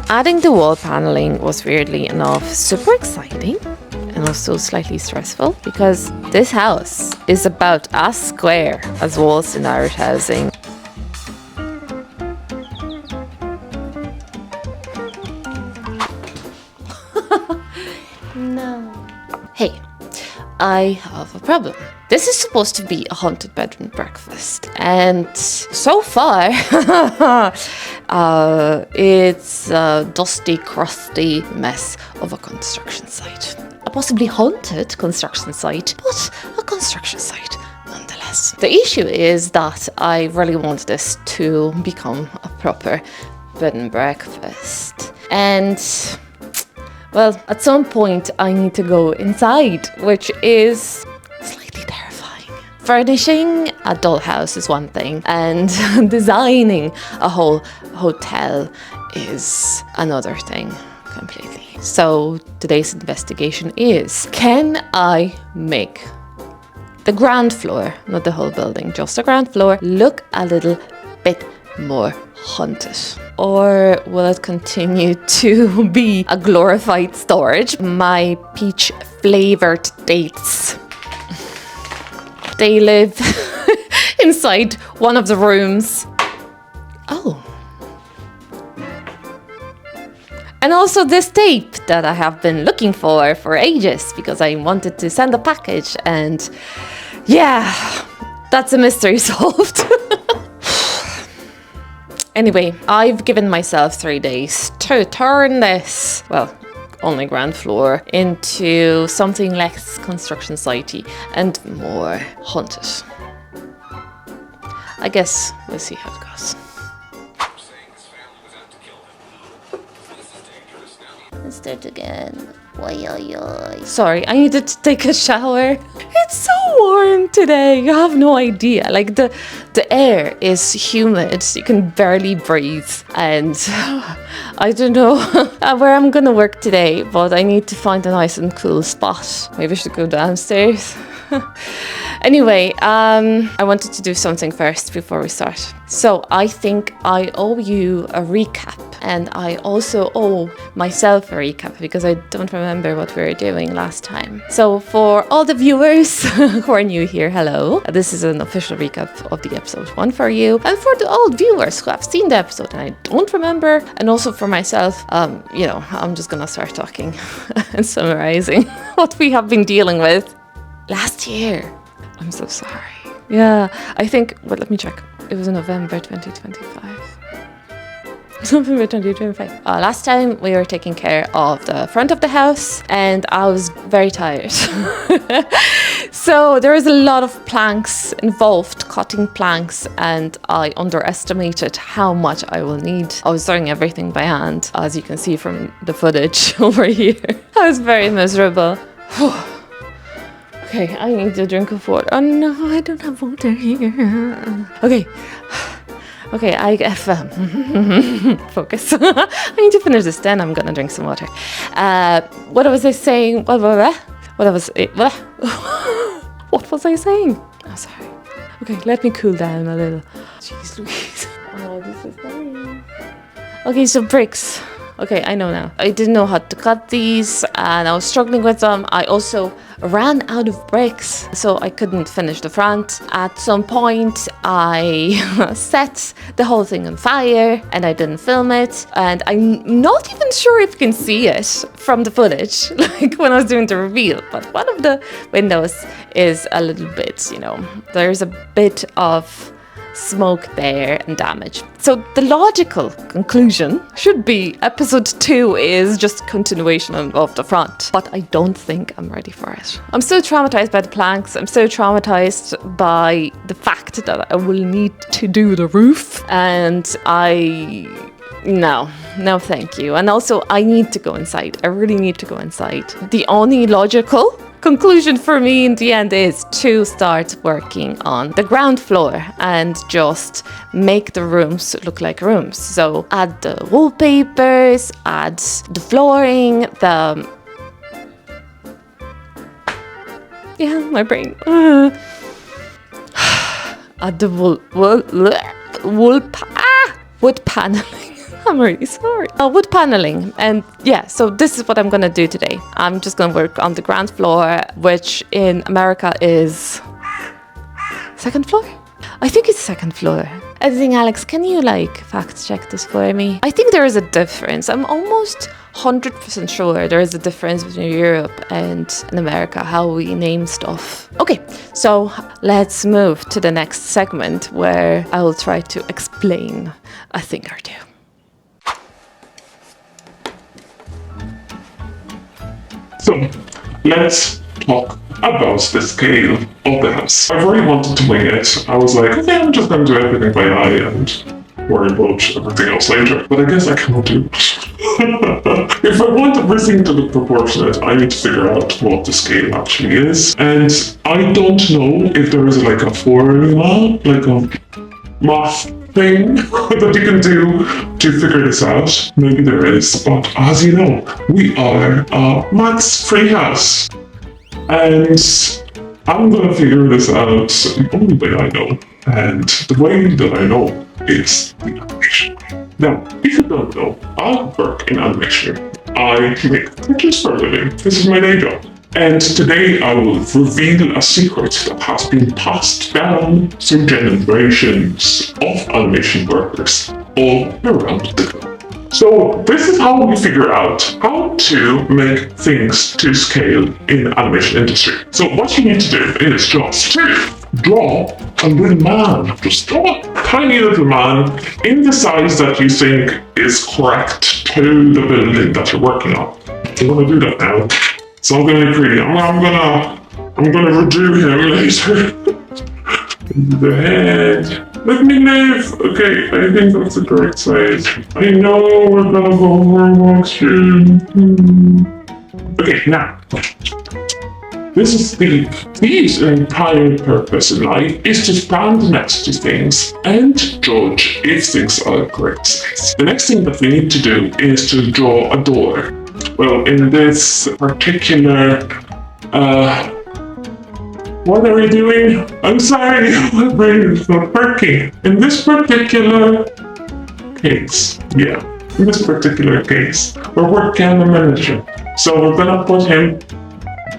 Adding the wall paneling was weirdly enough super exciting and also slightly stressful because this house is about as square as walls in Irish housing. No. Hey, I have a problem. This is supposed to be a haunted bed and breakfast, and so far, it's a dusty, crusty mess of a construction site. A possibly haunted construction site, but a construction site nonetheless. The issue is that I really want this to become a proper bed and breakfast, and well, at some point I need to go inside, which is slightly terrifying. Furnishing a dollhouse is one thing, and designing a whole hotel is another thing completely. So today's investigation is, can I make the ground floor, not the whole building, just the ground floor, look a little bit more haunted? Or will it continue to be a glorified storage? My peach flavored dates, they live inside one of the rooms. Oh. And also this tape that I have been looking for ages because I wanted to send a package, and yeah, that's a mystery solved. Anyway, I've given myself 3 days to turn this, well, only ground floor, into something less construction sitey and more haunted. I guess we'll see how it goes. Let's start again. Sorry, I needed to take a shower. It's so warm today. You have no idea. Like the air is humid. You can barely breathe. And I don't know where I'm gonna work today, but I need to find a nice and cool spot. Maybe I should go downstairs. Anyway, I wanted to do something first before we start. So I think I owe you a recap, and I also owe myself a recap because I don't remember what we were doing last time. So for all the viewers who are new here, hello. This is an official recap of the episode 1 for you, and for the old viewers who have seen the episode and I don't remember, and also for myself, I'm just gonna start talking and summarizing what we have been dealing with last year. I'm so sorry. Yeah, I think, well, let me check. It was in November 2025. November 2025. Last time we were taking care of the front of the house and I was very tired. So there was a lot of planks involved, cutting planks, and I underestimated how much I will need. I was doing everything by hand, as you can see from the footage over here. I was very miserable. Okay, I need a drink of water. Oh no, I don't have water here. Okay, I have focus. I need to finish this, then I'm gonna drink some water. What was I saying? What was I saying? Oh, sorry. Okay, let me cool down a little. Jeez Louise. Oh, this is nice. Okay, so bricks. Okay, I know now. I didn't know how to cut these and I was struggling with them. I also ran out of bricks, so I couldn't finish the front. At some point, I set the whole thing on fire and I didn't film it. And I'm not even sure if you can see it from the footage, like when I was doing the reveal. But one of the windows is a little bit, there's a bit of smoke there and damage. So the logical conclusion should be episode 2 is just continuation of the front, but I don't think I'm ready for it. I'm so traumatized by the planks. I'm so traumatized by the fact that I will need to do the roof, and no thank you. And also I need to go inside. I really need to go inside. The only logical conclusion for me in the end is to start working on the ground floor and just make the rooms look like rooms. So add the wallpapers, add the flooring, my brain. Add the wood paneling. I'm really sorry. Wood paneling. And yeah, so this is what I'm gonna do today. I'm just gonna work on the ground floor, which in America is second floor? I think it's second floor. Editing Alex, can you fact check this for me? I think there is a difference. I'm almost 100% sure there is a difference between Europe and in America, how we name stuff. Okay, so let's move to the next segment where I will try to explain a thing or two. So, let's talk about the scale of the house. I really wanted to wing it. I was like, okay, I'm just going to do everything by eye and worry about everything else later. But I guess I cannot do it. If I want everything to look proportionate, I need to figure out what the scale actually is. And I don't know if there is a formula, a math thing that you can do to figure this out. Maybe there is, but as you know, we are a maths-free house. And I'm gonna figure this out the only way I know. And the way that I know is the animation. Now, if you don't know, I work in animation. I make pictures for a living. This is my day job. And today I will reveal a secret that has been passed down through generations of animation workers all around the globe. So this is how we figure out how to make things to scale in the animation industry. So what you need to do is just to draw a little man. Just draw a tiny little man in the size that you think is correct to the building that you're working on. I'm gonna do that now. It's all gonna be pretty. I'm gonna redo him later. The head. Let me live! Okay, I think that's the correct size. I know we're gonna go over soon. Okay, now. This is Steve's entire purpose in life is to stand next to things and judge if things are correct size. The next thing that we need to do is to draw a door. Well, in this particular what are we doing? I'm sorry, my brain is not working. In this particular case, we're working on the miniature. So we're gonna put him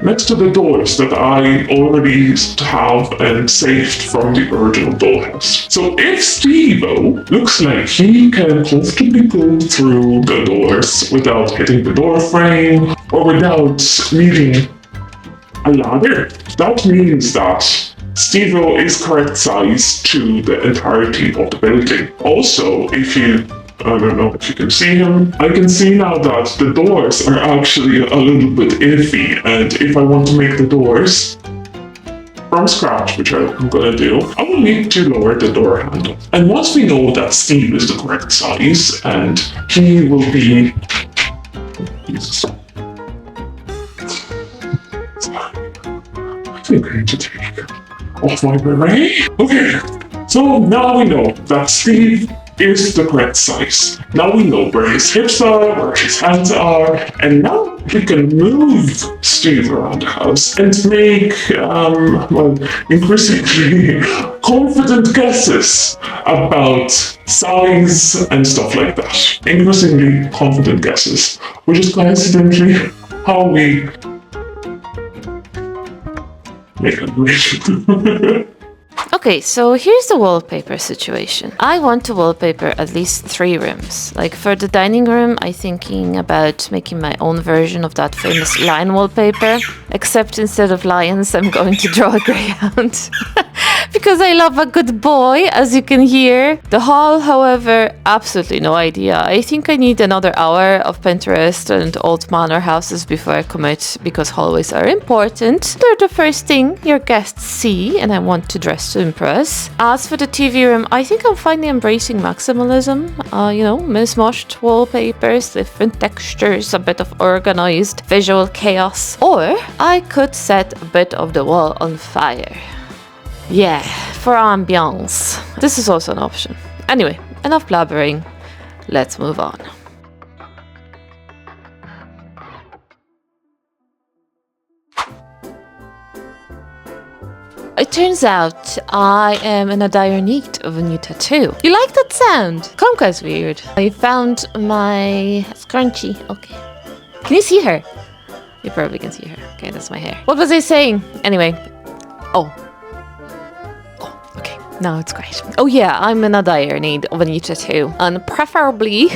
next to the doors that I already have and saved from the original Dollhouse. So if Steve-O looks like he can comfortably go through the doors without hitting the door frame or without needing a ladder, that means that Steve-O is correct size to the entirety of the building. Also, I don't know if you can see him. I can see now that the doors are actually a little bit iffy, and if I want to make the doors from scratch, which I'm gonna do, I will need to lower the door handle. And once we know that Steve is the correct size, and he will be... Jesus. I'm going to take off my beret. Okay, so now we know that Steve is the correct size. Now we know where his hips are, where his hands are, and now we can move Steve around the house and make, increasingly confident guesses about size and stuff like that. Increasingly confident guesses, which is coincidentally how we make animation. Okay, so here's the wallpaper situation. I want to wallpaper at least 3 rooms. For the dining room, I'm thinking about making my own version of that famous lion wallpaper. Except instead of lions, I'm going to draw a greyhound. Because I love a good boy, as you can hear. The hall, however, absolutely no idea. I think I need another hour of Pinterest and old manor houses before I commit, because hallways are important. They're the first thing your guests see, and I want to dress to impress. As for the TV room, I think I'm finally embracing maximalism. Mismatched wallpapers, different textures, a bit of organized visual chaos. Or I could set a bit of the wall on fire. Yeah, for ambiance. This is also an option. Anyway, enough blabbering. Let's move on. it turns out I am in a dire need of a new tattoo. You like that sound? Conka's weird. I found my scrunchie. Okay. Can you see her? You probably can see her. Okay, that's my hair. What was I saying? Anyway. Oh, okay. Now it's great. Oh yeah, I'm in a dire need of a new tattoo. And preferably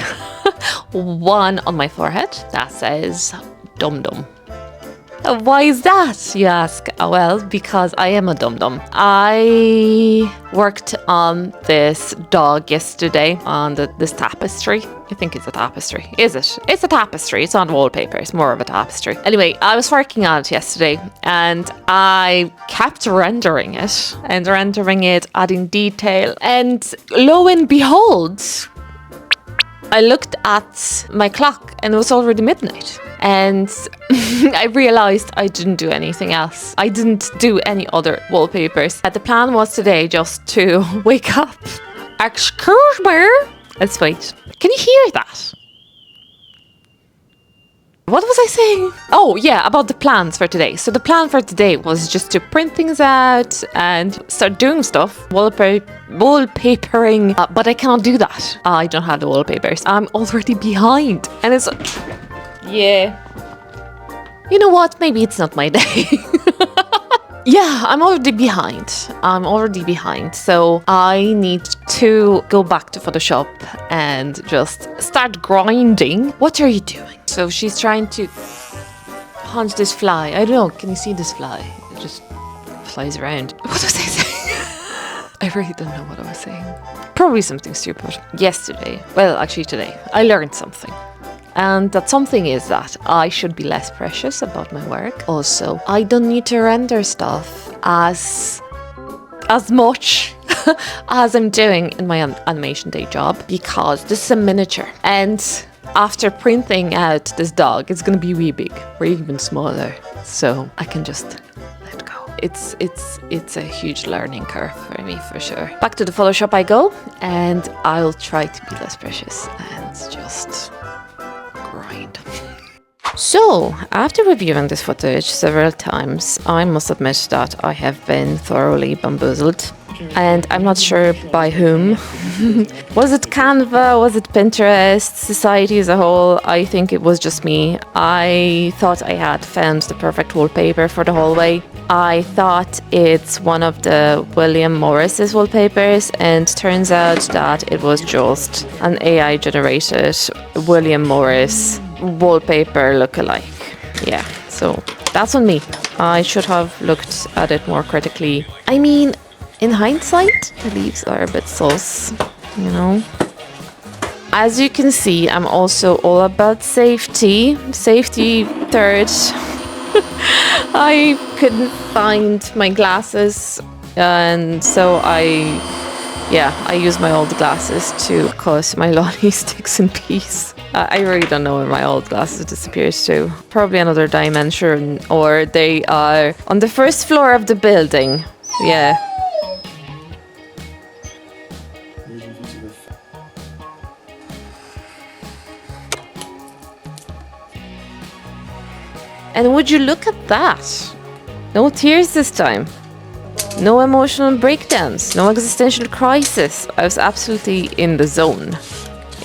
one on my forehead that says Dum Dum. Why is that, you ask? Well, because I am a dum-dum. I worked on this dog yesterday on this tapestry. I think it's a tapestry. Is it? It's a tapestry. It's not wallpaper. It's more of a tapestry. Anyway, I was working on it yesterday and I kept rendering it, adding detail. And lo and behold, I looked at my clock and it was already midnight. And I realized I didn't do anything else. I didn't do any other wallpapers. The plan was today just to wake up. Excuse me. Let's wait. Can you hear that? What was I saying? Oh, yeah, about the plans for today. So the plan for today was just to print things out and start doing stuff. Wallpapering. But I cannot do that. I don't have the wallpapers. I'm already behind. And it's... Yeah. You know what? Maybe it's not my day. Yeah, I'm already behind. So I need to go back to Photoshop and just start grinding. What are you doing? So she's trying to punch this fly. I don't know. Can you see this fly? It just flies around. What was I saying? I really don't know what I was saying. Probably something stupid. Yesterday, well, actually today, I learned something. And that something is that I should be less precious about my work. Also, I don't need to render stuff as much as I'm doing in my animation day job because this is a miniature. And after printing out this dog, it's gonna be wee big or even smaller. So I can just let go. It's a huge learning curve for me for sure. Back to the Photoshop I go, and I'll try to be less precious and just grind. So, after reviewing this footage several times, I must admit that I have been thoroughly bamboozled. And I'm not sure by whom. Was it Canva? Was it Pinterest? Society as a whole? I think it was just me. I thought I had found the perfect wallpaper for the hallway. I thought it's one of the William Morris's wallpapers, and turns out that it was just an AI generated William Morris wallpaper lookalike. Yeah, so that's on me. I should have looked at it more critically. I mean, in hindsight, the leaves are a bit sus, you know. As you can see, I'm also all about safety. Safety third. I couldn't find my glasses, and so I used my old glasses to cut my lolly sticks in peace. I really don't know where my old glasses disappeared to. Probably another dimension, or they are on the first floor of the building. Yeah. And would you look at that? No tears this time. No emotional breakdowns. No existential crisis. I was absolutely in the zone.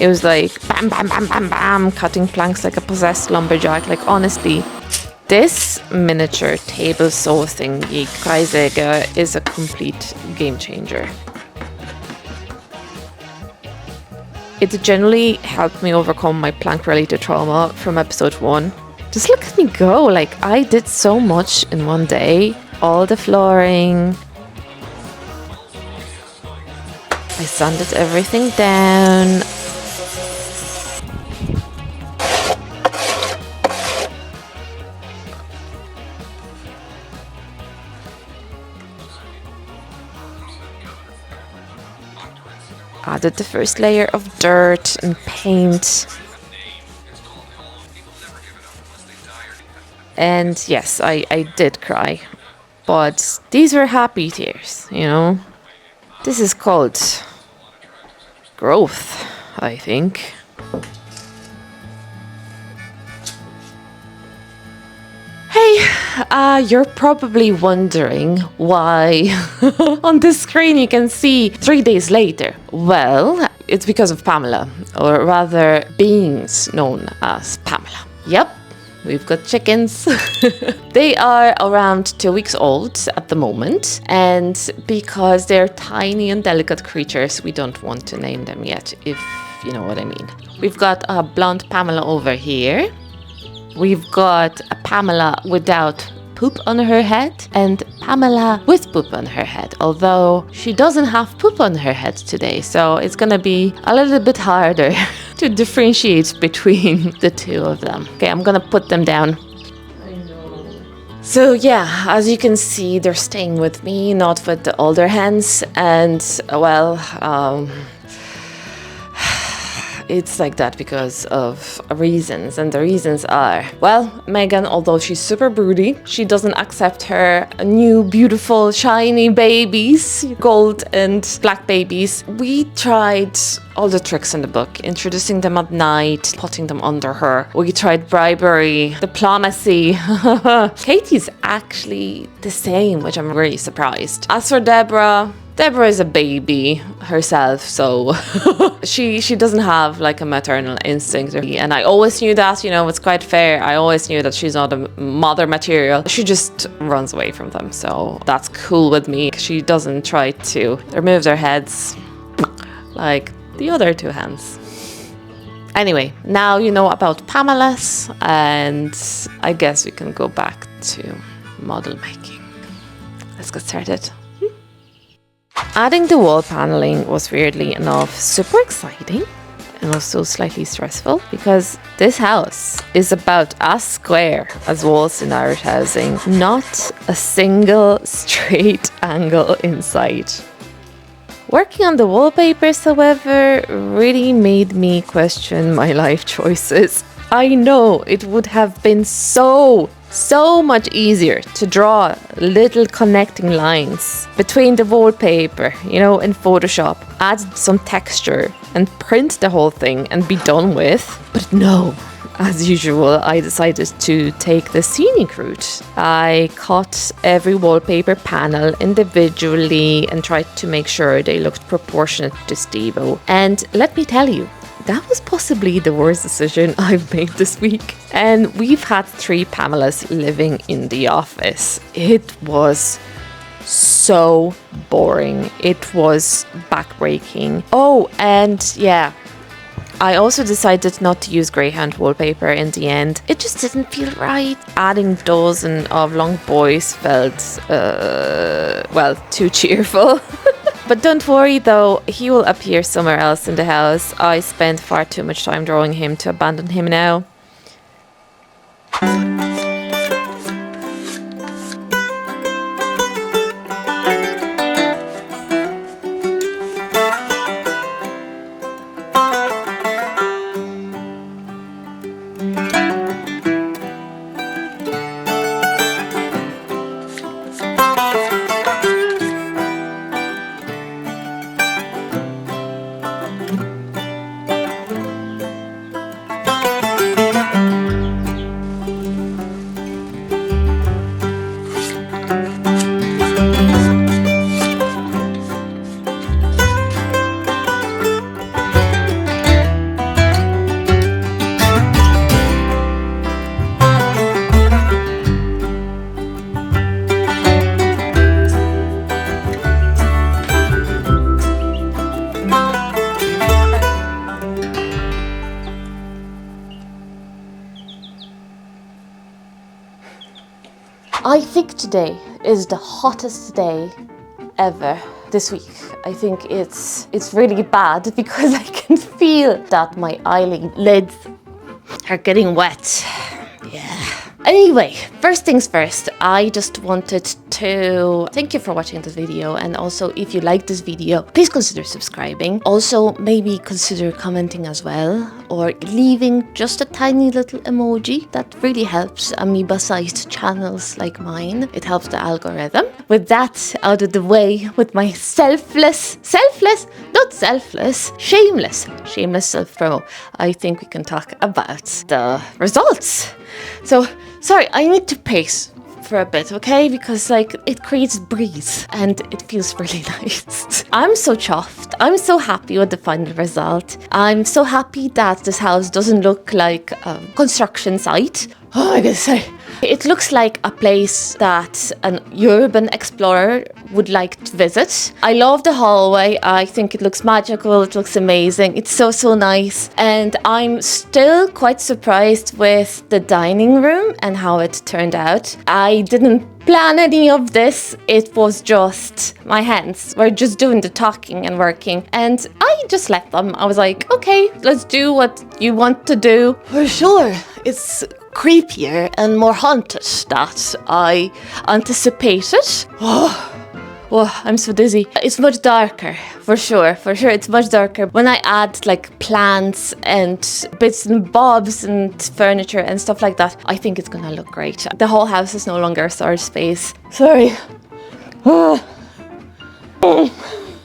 It was like bam, bam, bam, bam, bam, cutting planks like a possessed lumberjack. Like, honestly, this miniature table saw thingy, Kreissäge, is a complete game changer. It generally helped me overcome my plank-related trauma from episode 1. Just look at me go, like I did so much in one day. All the flooring. I sanded everything down. Added the first layer of dirt and paint. And yes, I did cry, but these were happy tears, you know. This is called growth, I think. Hey, you're probably wondering why on the screen you can see 3 days later. Well, it's because of Pamela, or rather beings known as Pamela. Yep. We've got chickens. They are around 2 weeks old at the moment, and because they're tiny and delicate creatures, we don't want to name them yet, if you know what I mean. We've got a blonde Pamela over here. We've got a Pamela without poop on her head and Pamela with poop on her head, although she doesn't have poop on her head today, so it's gonna be a little bit harder to differentiate between the two of them. Okay, I'm gonna put them down. So yeah, as you can see, they're staying with me, not with the older hens, and well, it's like that because of reasons, and the reasons are, well, Megan, although she's super broody, she doesn't accept her new beautiful shiny babies, gold and black babies. We tried all the tricks in the book, introducing them at night, putting them under her. We tried bribery, diplomacy. Katie's actually the same, which I'm really surprised. As for Deborah is a baby herself, so she doesn't have like a maternal instinct. And I always knew that, you know, it's quite fair. I always knew that she's not a mother material. She just runs away from them, so that's cool with me. She doesn't try to remove their heads like the other two hens. Anyway, now you know about Pamela's, and I guess we can go back to model making. Let's get started. Adding the wall paneling was, weirdly enough, super exciting and also slightly stressful, because this house is about as square as walls in Irish housing, not a single straight angle inside. Working on the wallpapers, however, really made me question my life choices. I know it would have been so much easier to draw little connecting lines between the wallpaper, you know, in Photoshop, add some texture and print the whole thing and be done with. But no, as usual, I decided to take the scenic route. I cut every wallpaper panel individually and tried to make sure they looked proportionate to Steve-O. And let me tell you, that was possibly the worst decision I've made this week. And we've had 3 Pamelas living in the office. It was so boring. It was backbreaking. Oh, and yeah, I also decided not to use Greyhound wallpaper in the end. It just didn't feel right. Adding dozen oblong boys felt, well, too cheerful. But don't worry though, he will appear somewhere else in the house. I spent far too much time drawing him to abandon him now. I think today is the hottest day ever this week. I think it's really bad because I can feel that my eyelids are getting wet. Yeah. Anyway, first things first, I just wanted to thank you for watching this video, and also if you like this video, please consider subscribing. Also, maybe consider commenting as well, or leaving just a tiny little emoji. That really helps amoeba-sized channels like mine. It helps the algorithm. With that out of the way, with my shameless self-promo, I think we can talk about the results. So, sorry, I need to pace for a bit, okay? Because like it creates breeze and it feels really nice. I'm so chuffed. I'm so happy with the final result. I'm so happy that this house doesn't look like a construction site. Oh, I gotta say, it looks like a place that an urban explorer would like to visit. I love the hallway. I think it looks magical. It looks amazing. It's so, so nice. And I'm still quite surprised with the dining room and how it turned out. I didn't plan any of this. It was just my hands were just doing the talking and working. And I just let them. I was like, okay, let's do what you want to do. For sure. It's creepier and more haunted that I anticipated. Oh, I'm so dizzy. It's much darker, for sure, it's much darker. When I add like plants and bits and bobs and furniture and stuff like that, I think it's gonna look great. The whole house is no longer a storage space. Sorry.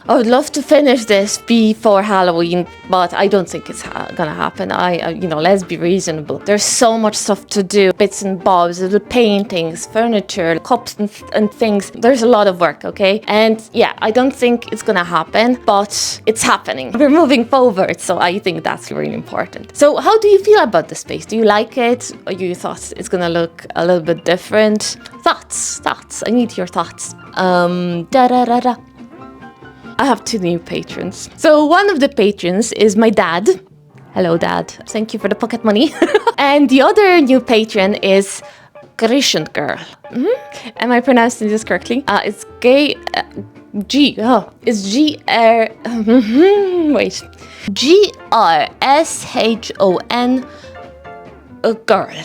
I would love to finish this before Halloween, but I don't think it's gonna happen. Let's be reasonable. There's so much stuff to do. Bits and bobs, little paintings, furniture, cups and things. There's a lot of work, okay? And yeah, I don't think it's gonna happen, but it's happening. We're moving forward, so I think that's really important. So how do you feel about the space? Do you like it? Or you thought it's gonna look a little bit different? Thoughts. I need your thoughts. I have 2 new patrons. So one of the patrons is my dad. Hello, Dad. Thank you for the pocket money. And the other new patron is Grecian girl. Am I pronouncing this correctly? It's gay. It's G-R. Wait. G-R-S-H-O-N. A girl.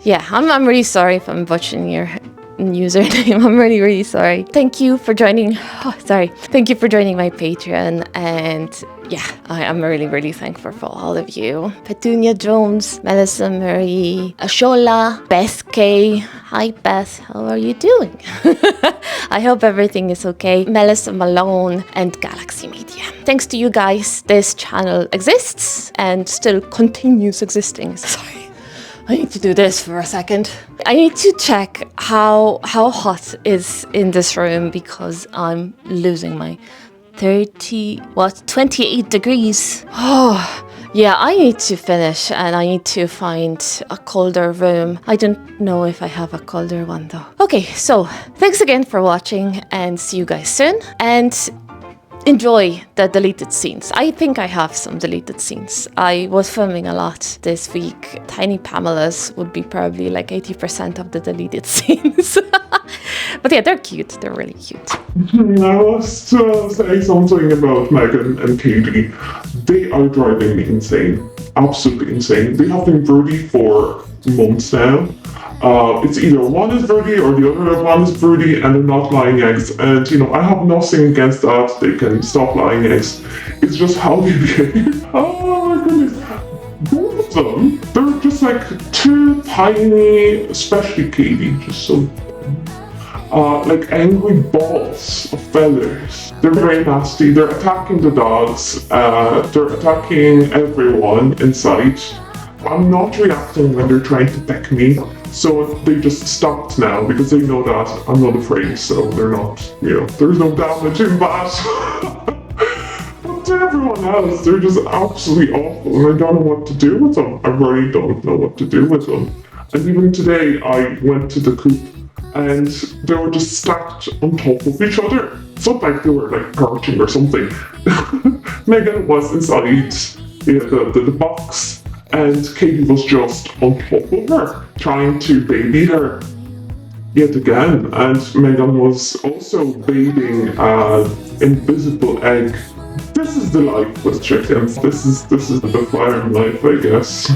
Yeah, I'm really sorry if I'm butchering your username. I'm really sorry. Thank you for joining. Thank you for joining my Patreon. And yeah, I am really thankful for all of you. Petunia Jones, Melissa Marie, Scholla, Beth K. Hi Beth, how are you doing? I hope everything is okay. Melissa Malone and Galaxy Media. Thanks to you guys, this channel exists and still continues existing. Sorry. I need to do this for a second. I need to check how hot is in this room because I'm losing my 28 degrees. Oh, yeah, I need to finish and I need to find a colder room. I don't know if I have a colder one though. Okay, so thanks again for watching and see you guys soon. And enjoy the deleted scenes. I think I have some deleted scenes. I was filming a lot this week. Tiny Pamela's would be probably like 80% of the deleted scenes. But yeah, they're cute. They're really cute. I was to say something about Megan and Katie. They are driving me insane. Absolutely insane. They have been broody for months now. It's either one is broody or the other one is broody and they're not laying eggs. And I have nothing against that. They can stop laying eggs. It's just how they behave. Oh my goodness. Both of them, they're just like 2 tiny, especially Katie, just so like angry balls of feathers. They're very nasty. They're attacking the dogs. They're attacking everyone in sight. I'm not reacting when they're trying to peck me. So they just stopped now because they know that I'm not afraid, so they're not, there's no damage in that. But to everyone else, they're just absolutely awful and I don't know what to do with them. I really don't know what to do with them. And even today, I went to the coop and they were just stacked on top of each other. It's not like they were like perching or something. Megan was inside the box. And Katie was just on top of her, trying to baby her yet again. And Megan was also babying an invisible egg. This is the life with chickens. This is the fire life, I guess.